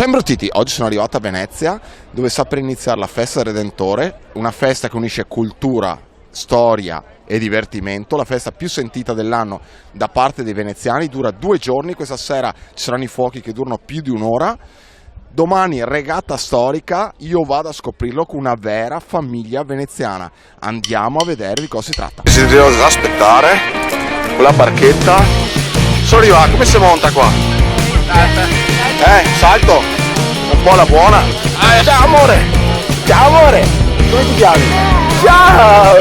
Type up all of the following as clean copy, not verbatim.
Ciao imbrottiti, oggi sono arrivato a Venezia dove sta per iniziare la festa del Redentore, una festa che unisce cultura, storia e divertimento, la festa più sentita dell'anno da parte dei veneziani, dura 2 giorni, questa sera ci saranno i fuochi che durano più di un'ora, domani regata storica, io vado a scoprirlo con una vera famiglia veneziana, andiamo a vedere di cosa si tratta. Si deve aspettare con la barchetta, sono arrivato, come si monta qua? Salto, un po' alla buona. Ciao amore, come ti chiami? Ciao.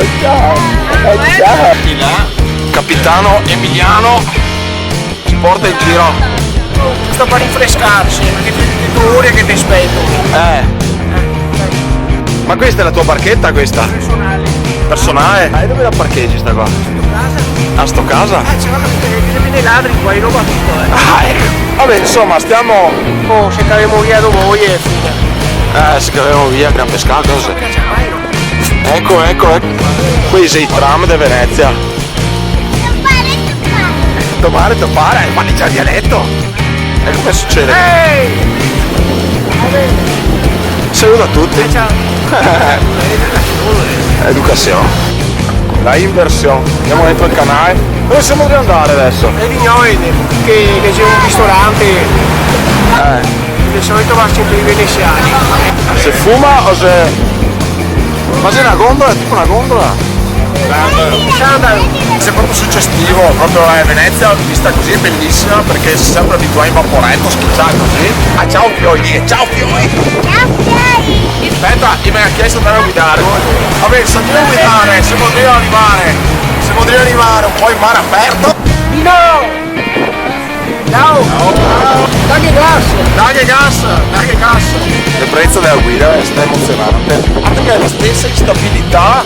Capitano Emiliano ci porta in giro. Sto per rinfrescarsi, perché ti ore che ti aspetto. Ma questa è la tua barchetta questa? Personale? E dove la parcheggi sta qua? A sto casa? C'è dei ladri qua, io roba tutto, ecco. Vabbè, insomma, stiamo... Oh, se cavemo via da voi e fine. Se cavemo via, abbiamo pescato. Ecco. Qui sei i tram di Venezia. Toppare, parli già il dialetto. E come succede? Saluto a tutti. Ciao. Educazione. La inversione. Andiamo dentro il canale. Dove siamo di andare adesso? E di noi, che c'è un ristorante. Di solito va sempre i veneziani. Se fuma o se... Ma c'è una gondola? È tipo una gondola? È proprio suggestivo, proprio Venezia vista così è bellissima perché si sembra di tua in vaporetto schizzato così. Ciao Fioi, ciao Fioi! Aspetta, mi ha chiesto di andare a guidare. Vabbè, se devo guidare, se potrei arrivare un po' in mare aperto. No! Dai gas! Il prezzo della guida è emozionante. Anche che è la stessa instabilità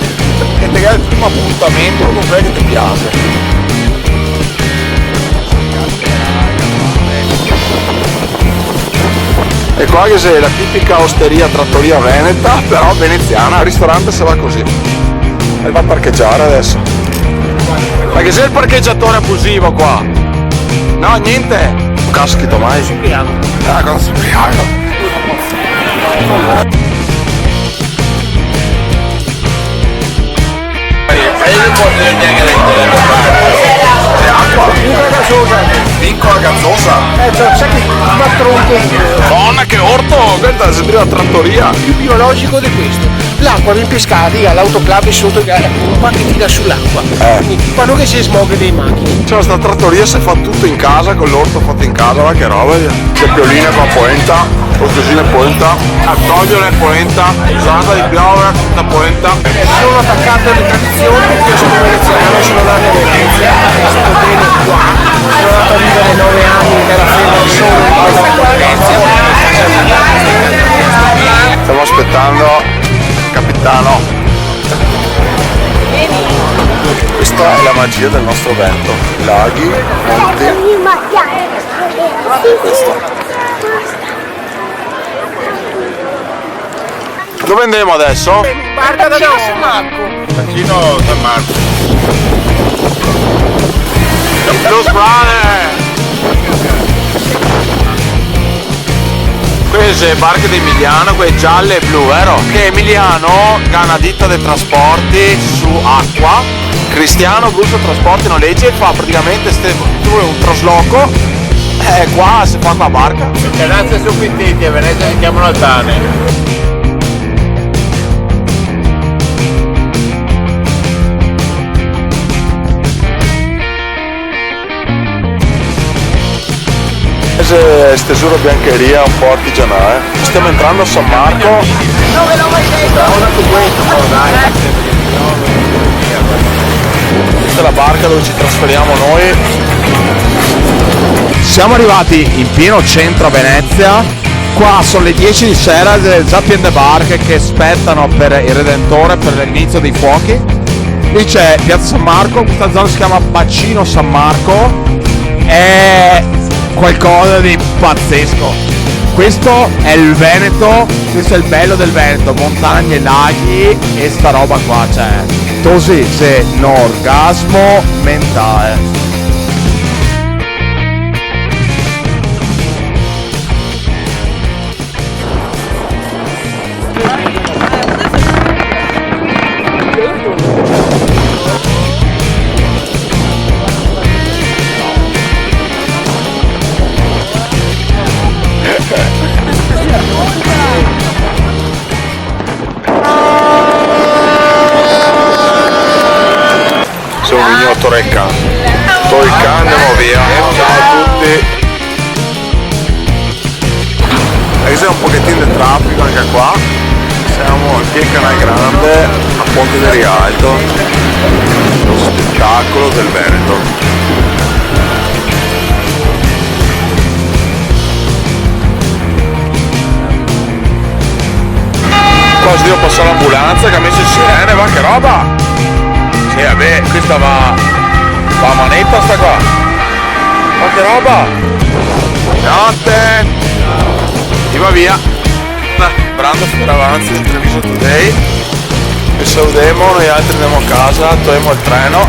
che ti dà il primo appuntamento con quello che ti piace. E qua che sei la tipica osteria trattoria veneta, però veneziana, il ristorante se va così. E va a parcheggiare adesso. Ma che sei il parcheggiatore abusivo qua? No, niente! Caschito mai? Cosa si ubriaca? Piccola gazzosa? Sai che matronche. Donna che orto! Questa sembra una trattoria! Più biologico di questo. L'acqua viene pescata, l'autoclave sotto un pacchettina sull'acqua. Quindi quando che si smog dei macchine. C'è sta trattoria, si fa tutto in casa, con l'orto fatto in casa, ma che roba! C'è pioline con polenta, portosine polenta, accogliole polenta, usata di piove, tutta polenta. Sono attaccato alle tradizioni perché io sono veneziano, sono nato a Venezia, sto bene qua, sono andato a vivere 9 anni nella fede solo in Venezia. Stiamo aspettando capitano. Questa è la magia del nostro vento, laghi, monti. Questo. Dove andiamo adesso? Barca da San Marco. Bacino San Marco. Blues Brother! Queste barche di Emiliano, quelle gialle e blu, vero? Che Emiliano ha una ditta di trasporti su acqua, Cristiano Gusto Trasporti noleggi e fa praticamente un trasloco e qua si fa con la barca. Le razze sono pentiti, a Venezia si chiamano altane. Stesura biancheria un po' artigianale. Stiamo entrando a San Marco. Questa è la barca dove ci trasferiamo noi. Siamo arrivati in pieno centro a Venezia. Qua sono le 10 di sera, già piene barche che aspettano per il Redentore, per l'inizio dei fuochi. Lì c'è Piazza San Marco, questa zona si chiama Bacino San Marco. È qualcosa di pazzesco. Questo è il Veneto, questo è il bello del Veneto, montagne, laghi e sta roba qua, cioè così c'è un orgasmo mentale. Sono venuto a Torrecan. Andiamo via. Ciao a tutti. Anche se è un pochettino di traffico anche qua. Siamo qui a Canal Grande, a Ponte del Rialto, lo spettacolo del Veneto. Qua si deve passare l'ambulanza che ha messo il sirene, va che roba! Sì, vabbè, questa va a manetta sta qua! Ma che roba! Notte! Si va via! Brando per avanti del Treviso Today. Vi salutiamo, noi altri andiamo a casa, togliamo il treno,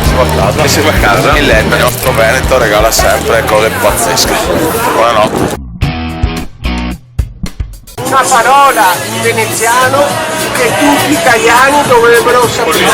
si va a casa. E si va a casa. Il nostro Veneto regala sempre cose pazzesche. Buonanotte. Una parola in veneziano che tutti gli italiani dovrebbero sapere.